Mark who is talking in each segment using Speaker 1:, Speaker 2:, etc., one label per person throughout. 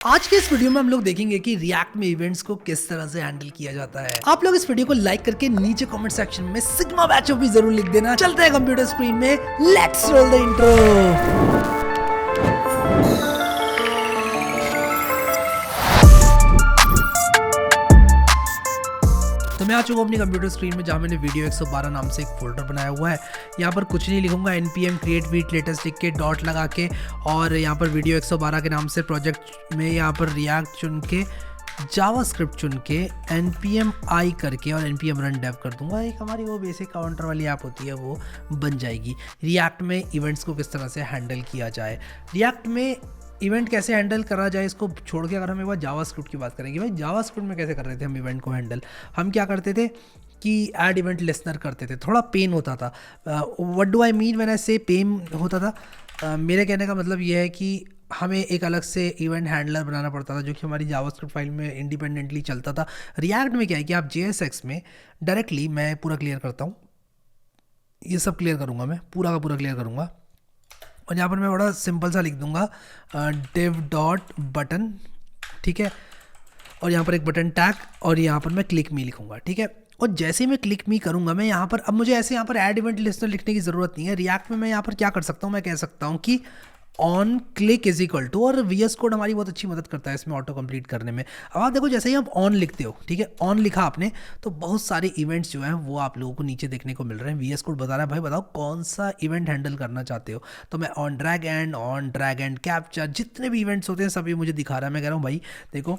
Speaker 1: आज के इस वीडियो में हम लोग देखेंगे कि रिएक्ट में इवेंट्स को किस तरह से हैंडल किया जाता है। आप लोग इस वीडियो को लाइक करके नीचे कमेंट सेक्शन में सिग्मा बैचो भी जरूर लिख देना। चलते हैं कंप्यूटर स्क्रीन में, लेट्स रोल द इंट्रो। तो मैं आ चुका हूँ अपनी कंप्यूटर स्क्रीन में, जहाँ मैंने वीडियो 112 नाम से एक फोल्डर बनाया हुआ है। यहाँ पर कुछ नहीं लिखूंगा, npm create with latest लिख के डॉट लगा के, और यहाँ पर वीडियो 112 के नाम से प्रोजेक्ट में यहाँ पर रिएक्ट चुन के, जावास्क्रिप्ट चुन के, npm i करके और npm run dev कर दूंगा। एक हमारी वो बेसिक काउंटर वाली ऐप होती है, वो बन जाएगी। रिएक्ट में इवेंट्स को किस तरह से हैंडल किया जाए, रिएक्ट में इवेंट कैसे हैंडल करा जाए, इसको छोड़ के अगर हम एक बार जावास्क्रिप्ट की बात करेंगे, भाई जावास्क्रिप्ट में कैसे कर रहे थे हम इवेंट को हैंडल। हम क्या करते थे कि ऐड इवेंट लिस्नर करते थे, थोड़ा पेन होता था। What do I mean when I से पेन होता था, मेरे कहने का मतलब ये है कि हमें एक अलग से इवेंट हैंडलर बनाना पड़ता था, जो कि हमारी जावास्क्रिप्ट फाइल में इंडिपेंडेंटली चलता था। रिएक्ट में क्या है कि आप JSX में डायरेक्टली, मैं पूरा क्लियर करता हूँ, ये सब क्लियर करूँगा, मैं पूरा का पूरा क्लियर करूँगा, और यहाँ पर मैं बड़ा सिंपल सा लिख दूंगा div डॉट बटन, ठीक है, और यहाँ पर एक बटन टैग, और यहाँ पर मैं क्लिक मी लिखूंगा, ठीक है। और जैसे मैं क्लिक मी करूंगा, मैं यहाँ पर, अब मुझे ऐसे यहाँ पर ऐड इवेंट लिस्टर लिखने की ज़रूरत नहीं है। रिएक्ट में मैं यहाँ पर क्या कर सकता हूँ, मैं कह सकता हूँ कि on click is equal to, और VS कोड हमारी बहुत अच्छी मदद करता है इसमें ऑटो कंप्लीट करने में। अब आप देखो, जैसे ही आप ऑन लिखते हो, ठीक है, ऑन लिखा आपने, तो बहुत सारे इवेंट्स जो हैं वो आप लोगों को नीचे देखने को मिल रहे हैं। VS कोड बता रहा है, भाई बताओ कौन सा इवेंट हैंडल करना चाहते हो। तो मैं ऑन ड्रैग एंड कैप्चर, जितने भी इवेंट्स होते हैं सभी मुझे दिखा रहा है। मैं कह रहा हूँ भाई देखो,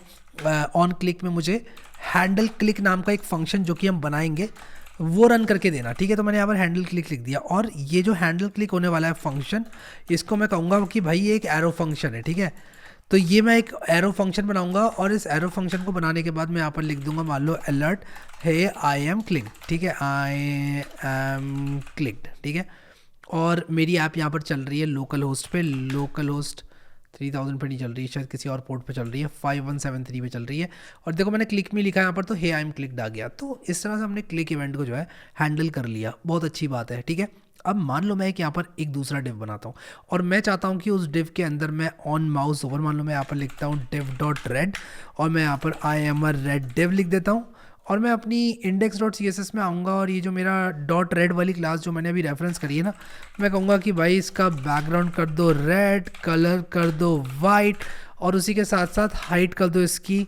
Speaker 1: ऑन क्लिक में मुझे हैंडल क्लिक नाम का एक फंक्शन जो कि हम बनाएंगे वो रन करके देना, ठीक है। तो मैंने यहाँ पर हैंडल क्लिक लिख दिया, और ये जो हैंडल क्लिक होने वाला है फंक्शन, इसको मैं कहूँगा कि भाई ये एक एरो फंक्शन है, ठीक है। तो ये मैं एक एरो फंक्शन बनाऊंगा, और इस एरो फंक्शन को बनाने के बाद मैं यहाँ पर लिख दूंगा, मान लो अलर्ट है आई एम क्लिक्ड, ठीक है, आई एम क्लिक्ड, ठीक है। और मेरी ऐप यहाँ पर चल रही है लोकल होस्ट पे, लोकल होस्ट 3000 पे नहीं चल रही है, शायद किसी और पोर्ट पे चल रही है, 5173 पे चल रही है। और देखो मैंने क्लिक में लिखा है यहाँ पर, तो हे आई एम क्लिक्ड आ गया। तो इस तरह से हमने क्लिक इवेंट को जो है हैंडल कर लिया, बहुत अच्छी बात है, ठीक है। अब मान लो मैं एक यहाँ पर एक दूसरा डिव बनाता हूँ, और मैं चाहता हूँ कि उस डिव के अंदर मैं ऑन माउस ओवर, मान लो मैं यहाँ पर लिखता हूँ div डॉट रेड, और मैं यहाँ पर आई एम अ रेड डिव लिख देता हूँ, और मैं अपनी index.css में आऊँगा, और ये जो मेरा डॉट रेड वाली क्लास जो मैंने अभी रेफरेंस करी है ना, मैं कहूँगा कि भाई इसका बैकग्राउंड कर दो रेड, कलर कर दो वाइट, और उसी के साथ साथ हाइट कर दो इसकी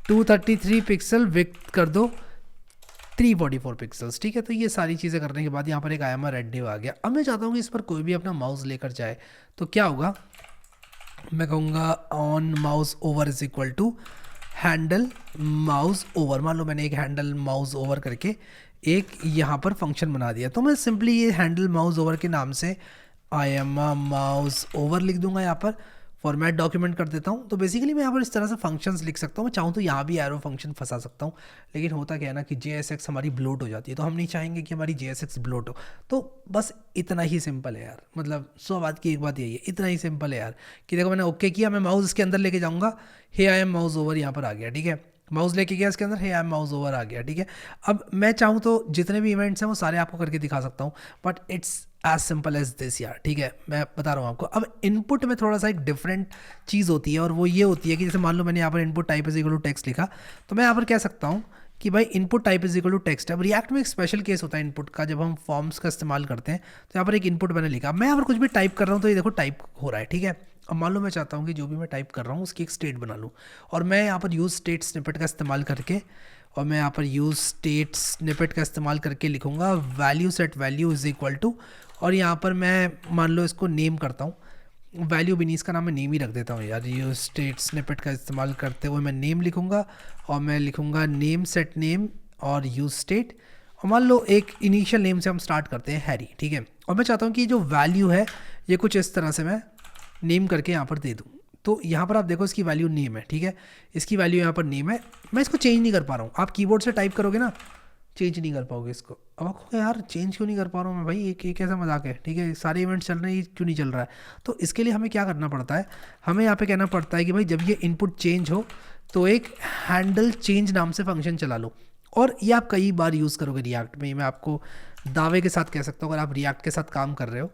Speaker 1: 233 पिक्सल, विड्थ कर दो 344 पिक्सल्स, ठीक है। तो ये सारी चीज़ें करने के बाद यहाँ पर एक I am a red div आ गया। अब मैं चाहता हूँ कि इस पर कोई भी अपना माउस लेकर जाए, तो क्या होगा, मैं कहूँगा on mouse over is equal to handle mouse over. मान लो मैंने एक हैंडल माउस ओवर करके एक यहाँ पर फंक्शन बना दिया, तो मैं सिंपली ये हैंडल माउस ओवर के नाम से आई एम अ माउस ओवर लिख दूंगा, यहाँ पर फॉर्मेट डॉक्यूमेंट कर देता हूँ। तो बेसिकली मैं यहाँ पर इस तरह से फंक्शंस लिख सकता हूँ। मैं चाहूँ तो यहाँ भी एरो फंक्शन फंसा सकता हूँ, लेकिन होता क्या है ना कि JSX हमारी ब्लोट हो जाती है, तो हम नहीं चाहेंगे कि हमारी JSX ब्लोट हो। तो बस इतना ही सिंपल है यार, मतलब 100 बात की एक बात यही है, इतना ही सिंपल है यार कि देखो मैंने ओके किया, मैं माउस इसके अंदर लेके जाऊँगा, हे आई एम माउस ओवर यहाँ पर आ गया, ठीक है। माउस लेके गया इसके अंदर, हे आई एम माउस ओवर आ गया, ठीक है। अब मैं चाहूँ तो जितने भी इवेंट्स हैं वो सारे आपको करके दिखा सकता हूँ, but it's as simple as this यार, ठीक है। मैं बता रहा हूँ आपको। अब इनपुट में थोड़ा सा एक डिफरेंट चीज़ होती है, और वो ये होती है कि जैसे मान लो मैंने यहाँ पर input type is equal to text लिखा, तो मैं यहाँ पर कह सकता हूँ कि भाई input type is equal to text. अब रिएक्ट में एक स्पेशल केस होता है इनपुट का, जब हम फॉर्म्स का इस्तेमाल करते हैं, तो यहाँ पर एक इनपुट मैंने लिखा, मैं यहाँ पर कुछ भी टाइप कर रहा हूँ, तो ये देखो टाइप हो रहा है, ठीक है। अब मान लो मैं चाहता हूँ कि जो भी मैं टाइप कर रहा हूँ उसकी एक स्टेट बना लूँ, और मैं यहाँ पर यूज़ स्टेट स्निपेट का इस्तेमाल करके, और मैं यहाँ पर यूज़ स्टेट स्निपेट का इस्तेमाल करके लिखूँगा value set value is equal to, और यहाँ पर मैं मान लो इसको नेम करता हूँ, वैल्यू भी नहीं, इसका नाम मैं नेम ही रख देता हूँ यार। यूज स्टेट स्निपेट का इस्तेमाल करते हुए मैं नेम लिखूँगा, और मैं लिखूँगा नेम सेट नेम और यूज स्टेट, और मान लो एक इनिशियल नेम से हम स्टार्ट करते हैं हैरी, ठीक है। और मैं चाहता हूँ कि जो वैल्यू है ये कुछ इस तरह से मैं नेम करके यहाँ पर दे दूँ। तो यहाँ पर आप देखो इसकी वैल्यू नेम है, ठीक है, इसकी वैल्यू यहाँ पर नेम है। मैं इसको चेंज नहीं कर पा रहा हूँ, आप कीबोर्ड से टाइप करोगे ना, चेंज नहीं कर पाओगे इसको। अब आपको यार चेंज क्यों नहीं कर पा रहा हूँ मैं, भाई एक कैसा मजाक है, ठीक है, सारे इवेंट्स चल रहे हैं, क्यों नहीं चल रहा है। तो इसके लिए हमें क्या करना पड़ता है, हमें यहाँ पे कहना पड़ता है कि भाई जब ये इनपुट चेंज हो तो एक हैंडल चेंज नाम से फंक्शन चला लो, और ये आप कई बार यूज़ करोगे रिएक्ट में। मैं आपको दावे के साथ कह सकता हूँ, अगर आप रिएक्ट के साथ काम कर रहे हो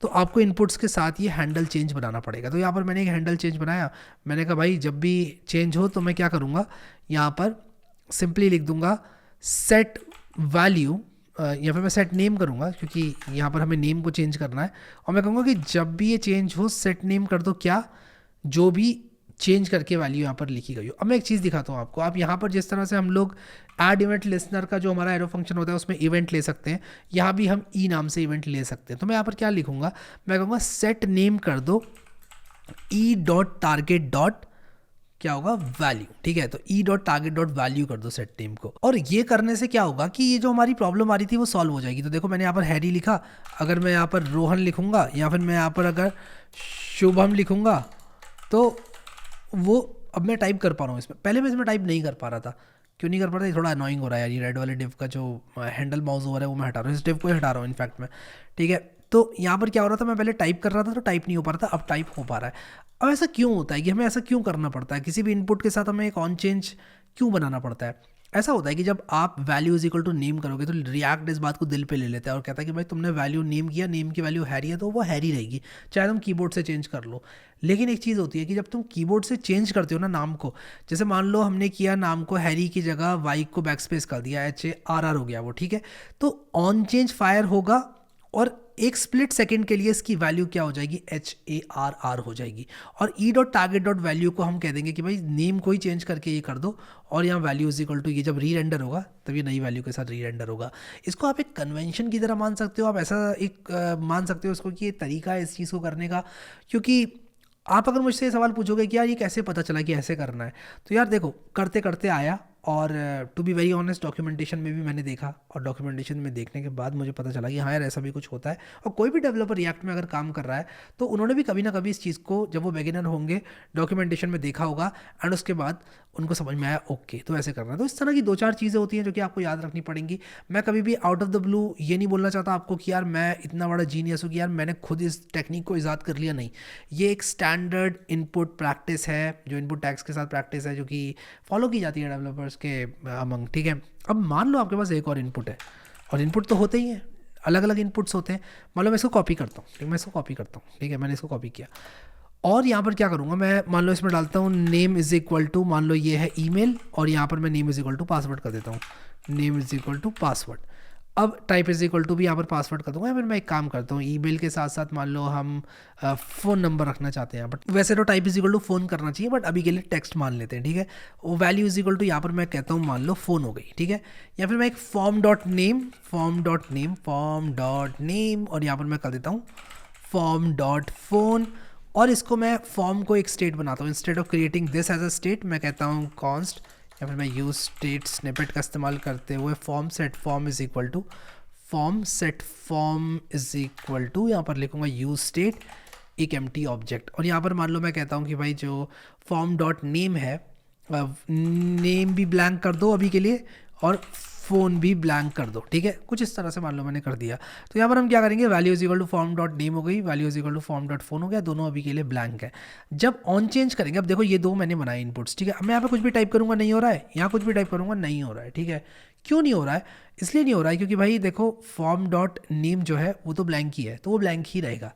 Speaker 1: तो आपको इनपुट्स के साथ ये हैंडल चेंज बनाना पड़ेगा। तो यहाँ पर मैंने एक हैंडल चेंज बनाया, मैंने कहा भाई जब भी चेंज हो तो मैं क्या करूँगा, यहाँ पर सिंपली लिख दूंगा सेट वैल्यू, या फिर मैं सेट नेम करूँगा क्योंकि यहाँ पर हमें नेम को चेंज करना है, और मैं कहूँगा कि जब भी ये चेंज हो सेट नेम कर दो क्या, जो भी चेंज करके वैल्यू यहाँ पर लिखी गई हो। अब मैं एक चीज़ दिखाता हूँ आपको, आप यहाँ पर जिस तरह से हम लोग ऐड इवेंट लिसनर का जो हमारा एरो फंक्शन होता है उसमें इवेंट ले सकते हैं, यहाँ भी हम ई नाम से इवेंट ले सकते हैं। तो मैं यहाँ पर क्या लिखूँगा, मैं कहूँगा सेट नेम कर दो ई डॉट टारगेट डॉट क्या होगा वैल्यू, ठीक है। तो e dot target dot value कर दो सेट नेम को, और ये करने से क्या होगा कि ये जो हमारी प्रॉब्लम आ रही थी वो सॉल्व हो जाएगी। तो देखो मैंने यहाँ पर हैरी लिखा, अगर मैं यहाँ पर रोहन लिखूंगा या फिर मैं यहाँ पर अगर शुभम लिखूंगा तो वो अब मैं टाइप कर पा रहा हूँ इसमें, पहले मैं इसमें टाइप नहीं कर पा रहा था। क्यों नहीं कर पा रहा था, थोड़ा अनोइंग हो रहा है यार, ये रेड वाले डिव का जो हैंडल माउस हो रहा है वो मैं हटा रहा हूँ, इस डिव को ही हटा रहा हूँ इनफैक्ट मैं, ठीक है। तो यहाँ पर क्या हो रहा था, मैं पहले टाइप कर रहा था तो टाइप नहीं हो पा रहा था, अब टाइप हो पा रहा है। अब ऐसा क्यों होता है कि हमें ऐसा क्यों करना पड़ता है, किसी भी इनपुट के साथ हमें एक ऑन चेंज क्यों बनाना पड़ता है। ऐसा होता है कि जब आप value is equal to name करोगे तो रिएक्ट इस बात को दिल पे ले लेता है और कहता है कि भाई तुमने वैल्यू नेम किया, नेम की वैल्यू हैरी है तो वो हैरी रहेगी, चाहे तुम कीबोर्ड से चेंज कर लो। लेकिन एक चीज़ होती है कि जब तुम कीबोर्ड से चेंज करते हो ना नाम को, जैसे मान लो हमने किया नाम को हैरी की जगह वाई को बैकस्पेस कर दिया, HARR हो गया वो, ठीक है। तो ऑन चेंज फायर होगा और एक स्प्लिट सेकंड के लिए इसकी वैल्यू क्या हो जाएगी, HARR हो जाएगी, और e dot target dot value को हम कह देंगे कि भाई नेम को ही चेंज करके ये कर दो, और यहाँ वैल्यू इज इक्वल टू ये जब री रेंडर होगा तब ये नई वैल्यू के साथ री रेंडर होगा। इसको आप एक कन्वेंशन की तरह मान सकते हो, आप ऐसा एक मान सकते हो इसको कि ये तरीका है इस चीज़ को करने का। क्योंकि आप अगर मुझसे सवाल पूछोगे कि यार ये कैसे पता चला कि ऐसे करना है, तो यार देखो करते करते आया, और to be very honest documentation में भी मैंने देखा, और डॉक्यूमेंटेशन में देखने के बाद मुझे पता चला कि हाँ यार ऐसा भी कुछ होता है। और कोई भी डेवलपर रिएक्ट में अगर काम कर रहा है तो उन्होंने भी कभी ना कभी इस चीज़ को, जब वो बिगिनर होंगे, डॉक्यूमेंटेशन में देखा होगा, एंड उसके बाद उनको समझ में आया ओके तो ऐसे करना है। तो इस तरह की दो चार चीज़ें होती हैं जो कि आपको याद रखनी पड़ेंगी। मैं कभी भी आउट ऑफ द ब्लू ये नहीं बोलना चाहता आपको कि यार मैं इतना बड़ा जीनियस हूँ कि यार मैंने खुद इस टेक्निक को ईजाद कर लिया, नहीं। ये एक स्टैंडर्ड इनपुट प्रैक्टिस है, जो इनपुट टैग्स के साथ प्रैक्टिस है, जो कि फॉलो की जाती है डेवलपर्स के अमंग, ठीक है। अब मान लो आपके पास एक और इनपुट है, और इनपुट तो होते ही हैं, अलग अलग इनपुट्स होते हैं। मान लो मैं इसको कॉपी करता हूँ, ठीक, मैं इसको कॉपी करता हूँ, ठीक है, मैंने इसको कॉपी किया, और यहाँ पर क्या करूँगा मैं, मान लो इसमें डालता हूँ नेम इज इक्वल टू, मान लो ये है ईमेल, और यहाँ पर मैं name is equal to password कर देता हूँ, name is equal to password. अब टाइप इज इक्वल टू भी यहाँ पर पासवर्ड कर दूंगा, या फिर मैं एक काम करता हूँ ईमेल के साथ साथ मान लो हम फ़ोन नंबर रखना चाहते हैं, बट वैसे तो type is equal to phone करना चाहिए, बट अभी के लिए टेक्स्ट मान लेते हैं, ठीक है। वो वैल्यू इज इक्वल टू यहाँ पर मैं कहता हूँ मान लो फ़ोन हो गई, ठीक है। या फिर मैं एक फॉर्म डॉट नेम, और यहाँ पर मैं कर देता हूँ फॉर्म डॉट फोन, और इसको मैं फॉर्म को एक स्टेट बनाता हूँ, instead of creating this as a state मैं कहता हूँ कॉन्स्ट, या फिर मैं यूज स्टेट स्निपेट का इस्तेमाल करते हुए form set form is equal to यहाँ पर लिखूंगा यूज स्टेट एक एम्प्टी ऑब्जेक्ट, और यहाँ पर मान लो मैं कहता हूँ कि भाई जो फॉर्म डॉट नेम है, नेम भी ब्लैंक कर दो अभी के लिए, और फ़ोन भी ब्लैंक कर दो, ठीक है। कुछ इस तरह से मान लो मैंने कर दिया। तो यहाँ पर हम क्या करेंगे, value is equal to form dot name हो गई, value is equal to form dot phone हो गया, दोनों अभी के लिए ब्लैंक है। जब ऑन चेंज करेंगे, अब देखो ये दो मैंने बनाए इनपुट्स, ठीक है। अब मैं यहाँ पे कुछ भी टाइप करूँगा नहीं हो रहा है, यहाँ कुछ भी टाइप करूँगा नहीं हो रहा है, ठीक है। क्यों नहीं हो रहा है, इसलिए नहीं हो रहा है क्योंकि भाई देखो फॉर्म डॉट नेम जो है वो तो ब्लैंक ही है, तो वो ब्लैंक ही रहेगा।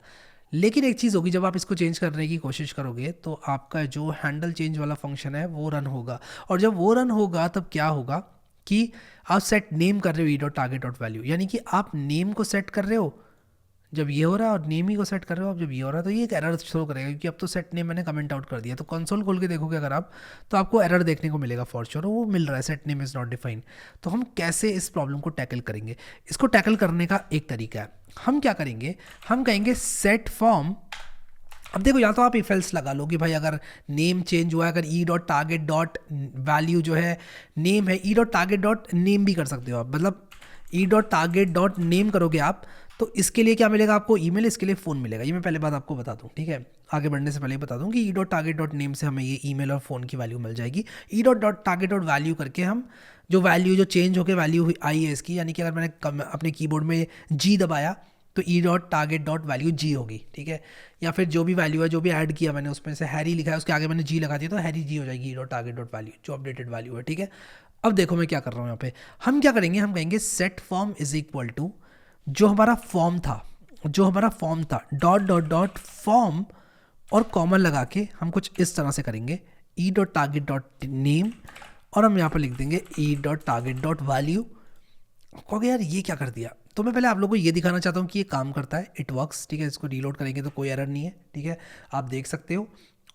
Speaker 1: लेकिन एक चीज़ होगी, जब आप इसको चेंज करने की कोशिश करोगे तो आपका जो हैंडल चेंज वाला फंक्शन है वो रन होगा, और जब वो रन होगा तब क्या होगा कि आप सेट नेम कर रहे हो ई डॉट टारगेट डॉट वैल्यू, यानी कि आप नेम को सेट कर रहे हो जब ये हो रहा है, और नेम ही को सेट कर रहे हो आप जब ये हो रहा है, तो ये एक एरर शो करेगा क्योंकि अब तो सेट नेम मैंने कमेंट आउट कर दिया। तो कंसोल खोल के देखोगे अगर आप, तो आपको एरर देखने को मिलेगा फॉर श्योर, वो मिल रहा है set name is not defined. तो हम कैसे इस प्रॉब्लम को टैकल करेंगे, इसको टैकल करने का एक तरीका है, हम क्या करेंगे, हम कहेंगे सेट फॉर्म। अब देखो या तो आप इफ एल्स लगा लो कि भाई अगर नेम चेंज हुआ है, अगर ई डॉट टारगेट डॉट वैल्यू जो है नेम है, ई डॉट टारगेट डॉट नेम भी कर सकते हो आप, मतलब ई डॉट टारगेट डॉट नेम करोगे आप तो इसके लिए क्या मिलेगा आपको, ईमेल, इसके लिए फ़ोन मिलेगा। ये मैं पहले बात आपको बता दूं, ठीक है, आगे बढ़ने से पहले बता दूं कि ई डॉट टारगेट डॉट नेम से हमें ये ईमेल और फ़ोन की वैल्यू मिल जाएगी। ई डॉट टारगेट डॉट वैल्यू करके हम जो वैल्यू जो चेंज होकर वैल्यू आई है इसकी, यानी कि अगर मैंने अपने कीबोर्ड में जी दबाया तो e dot target dot value G होगी, ठीक है। या फिर जो भी वैल्यू है, जो भी ऐड किया मैंने, उसमें से हैरी लिखा है उसके आगे मैंने जी लगा दिया तो हैरी जी हो जाएगी ई डॉट टारगेट डॉट वैल्यू, जो अपडेटेड वैल्यू है, ठीक है। अब देखो मैं क्या कर रहा हूँ यहाँ पे, हम क्या करेंगे, हम कहेंगे set form is equal to जो हमारा फॉर्म था जो हमारा फॉर्म था डॉट डॉट डॉट फॉर्म और कॉमा लगा के हम कुछ इस तरह से करेंगे, e dot target dot name, और हम यहाँ पर लिख देंगे e dot target dot value. कहोगे यार ये क्या कर दिया, तो मैं पहले आप लोगों को ये दिखाना चाहता हूँ कि ये काम करता है, इट वर्क्स, ठीक है। इसको रीलोड करेंगे तो कोई एरर नहीं है, ठीक है, आप देख सकते हो।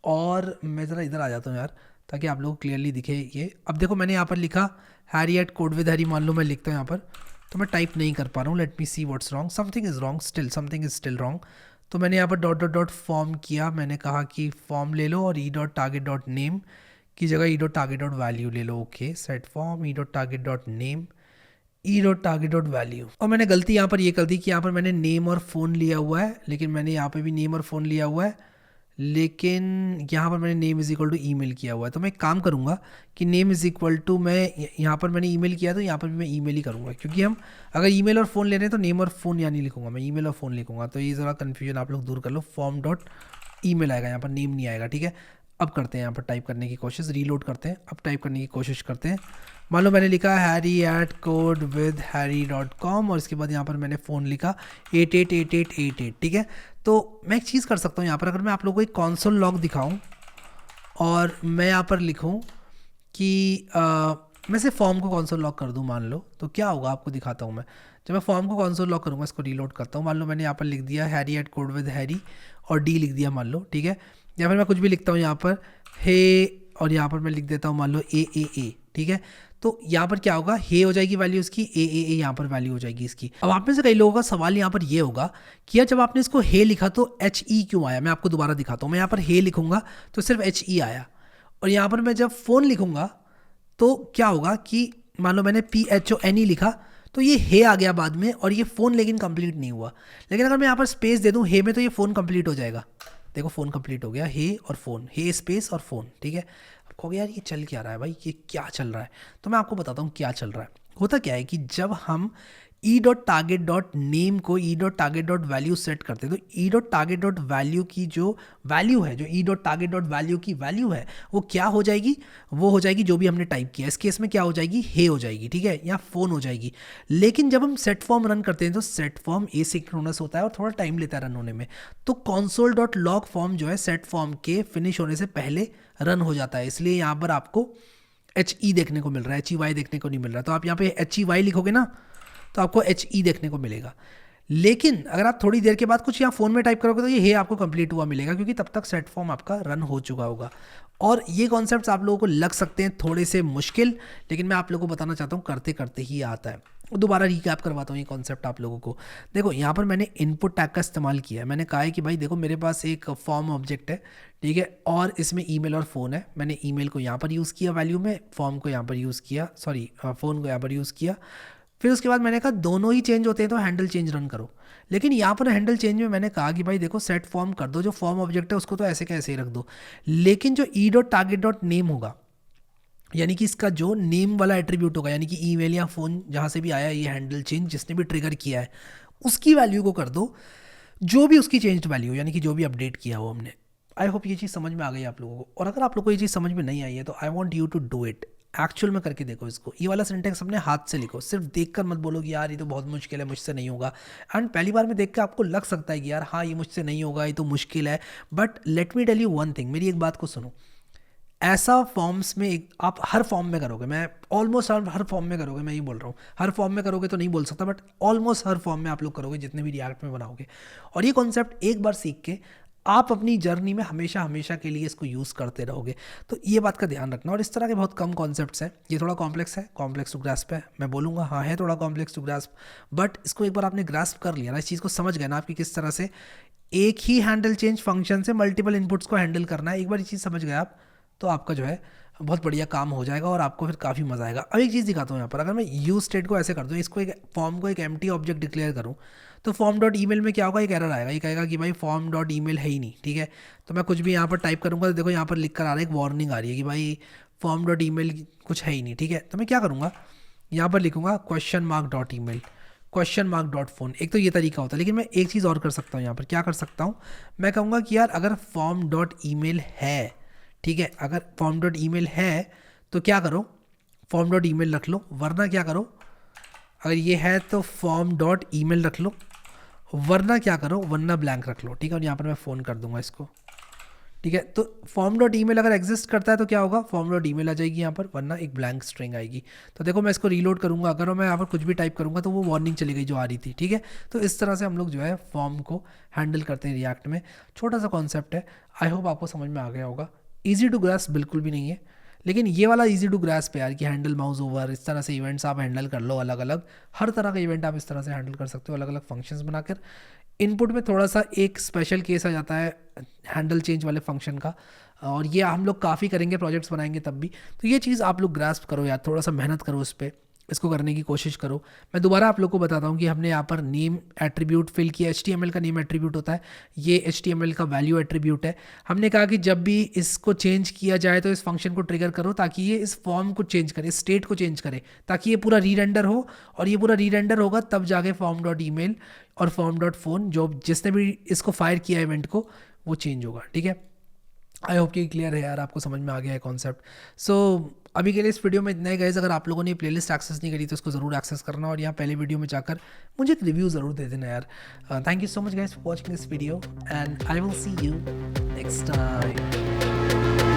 Speaker 1: और मैं ज़रा इधर आ जाता हूँ यार, ताकि आप लोगों को क्लियरली दिखे ये। अब देखो मैंने यहाँ पर लिखा Harry at code with Harry, मान लो मैं लिखता हूँ यहाँ पर, तो मैं टाइप नहीं कर पा रहा हूँ, let me see what's wrong, something is wrong still, something is still wrong. तो मैंने यहाँ पर डॉट डॉट डॉट फॉर्म किया, मैंने कहा कि फॉर्म ले लो और e dot target dot name की जगह e dot target dot value ले लो। Okay, set form e dot target dot name e dot target dot value. और मैंने गलती यहाँ पर ये कर दी कि यहाँ पर मैंने नेम और फ़ोन लिया हुआ है, लेकिन मैंने यहाँ पे भी नेम और फ़ोन लिया हुआ है, लेकिन यहाँ पर मैंने name is equal to email किया हुआ है। तो मैं एक काम करूँगा कि नेम इज़ इक्वल टू, मैं यहाँ पर मैंने ईमेल किया तो यहाँ पर भी मैं ईमेल ही करूँगा, क्योंकि हम अगर ईमेल और फ़ोन ले रहे हैं तो नेम और फ़ोन यहाँ नहीं लिखूँगा, मैं ईमेल और फ़ोन लिखूँगा। तो ये ज़रा कन्फ्यूजन आप लोग दूर कर लो, फॉर्म डॉट ईमेल आएगा, यहाँ पर नेम नहीं आएगा, ठीक है। अब करते हैं यहाँ पर टाइप करने की कोशिश, रीलोड करते हैं, अब टाइप करने की कोशिश करते हैं। मान लो मैंने लिखा Harry at code with Harry dot com, और इसके बाद यहाँ पर मैंने फ़ोन लिखा 888888, ठीक है। तो मैं एक चीज़ कर सकता हूँ यहाँ पर, अगर मैं आप लोगों को एक कॉन्सोल लॉग दिखाऊँ और मैं यहाँ पर लिखूँ कि मैं से फॉर्म को कॉन्सोल लॉग कर दूँ मान लो, तो क्या होगा आपको दिखाता हूँ मैं। जब मैं फॉर्म को कॉन्सोल लॉग करूँगा, इसको रीलोड करता हूँ, मान लो मैंने यहाँ पर लिख दिया Harry at code with Harry और डी लिख दिया मान लो, ठीक है। या फिर मैं कुछ भी लिखता हूँ यहाँ पर हे, और यहाँ पर मैं लिख देता हूँ मान लो ए, ठीक है। तो यहाँ पर क्या होगा, हे हो जाएगी वैल्यू इसकी, ए यहाँ पर वैल्यू हो जाएगी इसकी। अब आप में से कई लोगों का सवाल यहाँ पर ये होगा कि यार जब आपने इसको हे लिखा तो एच ई क्यों आया। मैं आपको दोबारा दिखाता हूँ, मैं यहाँ पर हे लिखूंगा तो सिर्फ एच ई आया, और यहाँ पर मैं जब फ़ोन लिखूंगा तो क्या होगा कि मान लो मैंने PHONE लिखा तो ये हे आ गया बाद में, और ये फ़ोन लेकिन कंप्लीट नहीं हुआ। लेकिन अगर मैं यहाँ पर स्पेस दे दूँ हे में तो ये फ़ोन कंप्लीट हो जाएगा। देखो फ़ोन कंप्लीट हो गया, हे और फ़ोन, हे स्पेस और फ़ोन, ठीक है। अब कहोगे यार ये चल क्या रहा है भाई, ये क्या चल रहा है, तो मैं आपको बताता हूँ क्या चल रहा है। होता क्या है कि जब हम e dot target dot name को e dot target dot value set करते हैं, तो e dot target dot value की जो वैल्यू है, जो e dot target dot value की वैल्यू है, वो क्या हो जाएगी, वो हो जाएगी जो भी हमने टाइप किया। इस केस में क्या हो जाएगी, हे हो जाएगी, ठीक है, या फ़ोन हो जाएगी। लेकिन जब हम सेट फॉर्म रन करते हैं तो सेट फॉर्म एसिंक्रोनस होता है और थोड़ा टाइम लेता है रन होने में। तो console डॉट लॉग फॉर्म जो है सेट फॉर्म के फिनिश होने से पहले रन हो जाता है, इसलिए यहाँ पर आपको HE देखने को मिल रहा है, HEY देखने को नहीं मिल रहा। तो आप यहाँ पे HEY लिखोगे ना तो आपको HE देखने को मिलेगा। लेकिन अगर आप थोड़ी देर के बाद कुछ यहाँ फ़ोन में टाइप करोगे तो ये हे आपको कंप्लीट हुआ मिलेगा, क्योंकि तब तक सेट फॉर्म आपका रन हो चुका होगा। और ये कॉन्सेप्ट्स आप लोगों को लग सकते हैं थोड़े से मुश्किल, लेकिन मैं आप लोगों को बताना चाहता हूँ करते करते ही आता है। दोबारा रिकैप करवाता हूँ ये कॉन्सेप्ट आप लोगों को। देखो यहाँ पर मैंने इनपुट टैग का इस्तेमाल किया है। मैंने कहा है कि भाई देखो मेरे पास एक फॉर्म ऑब्जेक्ट है, ठीक है, और इसमें ईमेल और फ़ोन है। मैंने ईमेल को यहाँ पर यूज़ किया वैल्यू में, फॉर्म को यहाँ पर यूज़ किया, सॉरी फ़ोन को यहाँ पर यूज़ किया। फिर उसके बाद मैंने कहा दोनों ही चेंज होते हैं तो हैंडल चेंज रन करो। लेकिन यहाँ पर हैंडल चेंज में मैंने कहा कि भाई देखो सेट फॉर्म कर दो, जो फॉर्म ऑब्जेक्ट है उसको तो ऐसे कैसे ही रख दो, लेकिन जो e dot target dot name होगा, यानी कि इसका जो नेम वाला एट्रीब्यूट होगा, यानी कि ईमेल या फ़ोन जहाँ से भी आया ये हैंडल चेंज जिसने भी ट्रिगर किया है, उसकी वैल्यू को कर दो जो भी उसकी चेंज्ड वैल्यू, यानी कि जो भी अपडेट किया हो हमने। आई होप ये चीज़ समझ में आ गई आप लोगों को। और अगर आप लोगों को ये चीज़ समझ में नहीं आई है तो I want you to do it, actual में करके देखो इसको। ये वाला सिंटेक्स अपने हाथ से लिखो, सिर्फ देखकर मत बोलो कि यार ये तो बहुत मुश्किल है, मुझसे नहीं होगा। एंड पहली बार में देख के आपको लग सकता है कि यार हाँ ये मुझसे नहीं होगा, ये तो मुश्किल है। But let me tell you one thing, मेरी एक बात को सुनो। ऐसा फॉर्म्स में आप हर फॉर्म में करोगे, मैं ऑलमोस्ट हर फॉर्म में करोगे, मैं ये बोल रहा हूँ, हर फॉर्म में करोगे तो नहीं बोल सकता, बट ऑलमोस्ट हर फॉर्म में आप लोग करोगे जितने भी रिएक्ट में बनाओगे। और ये कॉन्सेप्ट एक बार सीख के आप अपनी जर्नी में हमेशा हमेशा के लिए इसको यूज़ करते रहोगे। तो ये बात का ध्यान रखना। और इस तरह के बहुत कम कॉन्सेप्ट्स हैं, ये थोड़ा कॉम्प्लेक्स है, कॉम्प्लेक्स टू ग्रास्प है, मैं बोलूँगा हाँ है थोड़ा कॉम्प्लेक्स टू ग्रास्प, बट इसको एक बार आपने ग्रास्प कर लिया ना, इस चीज़ को समझ गए ना आपकी किस तरह से एक ही हैंडल चेंज फंक्शन से मल्टीपल इनपुट्स को हैंडल करना है, एक बार ये चीज़ समझ गए आप तो आपका जो है बहुत बढ़िया काम हो जाएगा और आपको फिर काफ़ी मज़ा आएगा। अब एक चीज़ दिखाता हूँ यहाँ पर, अगर मैं यूज स्टेट को ऐसे कर दूँ, इसको एक फॉर्म को एक एम्प्टी ऑब्जेक्ट डिक्लेयर करूँ, तो फॉर्म डॉट ईमेल में क्या होगा, एक एरर आएगा, ये कहेगा कि भाई फॉर्म डॉट ईमेल है ही नहीं, ठीक है। तो मैं कुछ भी यहाँ पर टाइप करूँगा तो देखो यहाँ पर लिख कर आ रहा है, एक वार्निंग आ रही है कि भाई फॉर्म डॉट ईमेल कुछ है ही नहीं, ठीक है। तो मैं क्या करूँगा, यहाँ पर लिखूँगा question mark dot email, question mark dot phone. एक तो ये तरीका होता है, लेकिन मैं एक चीज़ और कर सकता हूँ यहाँ पर। क्या कर सकता हूँ, मैं कहूँगा कि यार अगर फॉर्म डॉट ईमेल है, ठीक है, अगर फॉर्म डॉट ईमेल है तो क्या करो, फॉर्म डॉट ईमेल रख लो, वरना क्या करो, अगर ये है तो फॉर्म डॉट ईमेल रख लो, वरना क्या करो, वरना ब्लैंक रख लो, ठीक है। और यहाँ पर मैं फ़ोन कर दूंगा इसको, ठीक है। तो फॉर्म डॉट ईमेल अगर एग्जिस्ट करता है तो क्या होगा, फॉर्म डॉट ईमेल आ जाएगी यहाँ पर, वरना एक ब्लैंक स्ट्रिंग आएगी। तो देखो मैं इसको रीलोड करूँगा, अगर मैं यहाँ पर कुछ भी टाइप करूँगा तो वो वार्निंग चली गई जो आ रही थी, ठीक है। तो इस तरह से हम लोग जो है फॉर्म को हैंडल करते हैं रिएक्ट में। छोटा सा कॉन्सेप्ट है, आई होप आपको समझ में आ गया होगा। ईजी टू ग्रास्प बिल्कुल भी नहीं है, लेकिन ये वाला इजी टू ग्रास्प है यार, कि हैंडल माउस ओवर, इस तरह से इवेंट्स आप हैंडल कर लो अलग अलग। हर तरह का इवेंट आप इस तरह से हैंडल कर सकते हो अलग अलग फंक्शंस बनाकर। इनपुट में थोड़ा सा एक स्पेशल केस आ जाता है हैंडल चेंज वाले फंक्शन का, और ये हम लोग काफ़ी करेंगे, प्रोजेक्ट्स बनाएंगे तब भी। तो ये चीज़ आप लोग ग्रास्प करो यार, थोड़ा सा मेहनत करो उस पर, इसको करने की कोशिश करो। मैं दोबारा आप लोग को बताता हूँ कि हमने यहाँ पर नेम एट्रीब्यूट फिल किया, HTML का नेम एट्रीब्यूट होता है, ये HTML का वैल्यू एट्रीब्यूट है। हमने कहा कि जब भी इसको चेंज किया जाए तो इस फंक्शन को ट्रिगर करो, ताकि ये इस फॉर्म को चेंज करे, स्टेट को चेंज करे, ताकि ये पूरा री रेंडर हो। और ये पूरा री रेंडर होगा तब जाके फॉर्म डॉट ईमेल और फॉर्म डॉट फोन, जो जिसने भी इसको फायर किया इवेंट को, वो चेंज होगा, ठीक है। आई होप कि क्लियर है यार, आपको समझ में आ गया है कॉन्सेप्ट। सो अभी के लिए इस वीडियो में इतना ही गाइस। अगर आप लोगों ने प्लेलिस्ट एक्सेस नहीं करी तो उसको ज़रूर एक्सेस करना, और यहाँ पहले वीडियो में जाकर मुझे एक रिव्यू ज़रूर दे देना यार। Thank you so much guys for watching this video, and I will see you next time.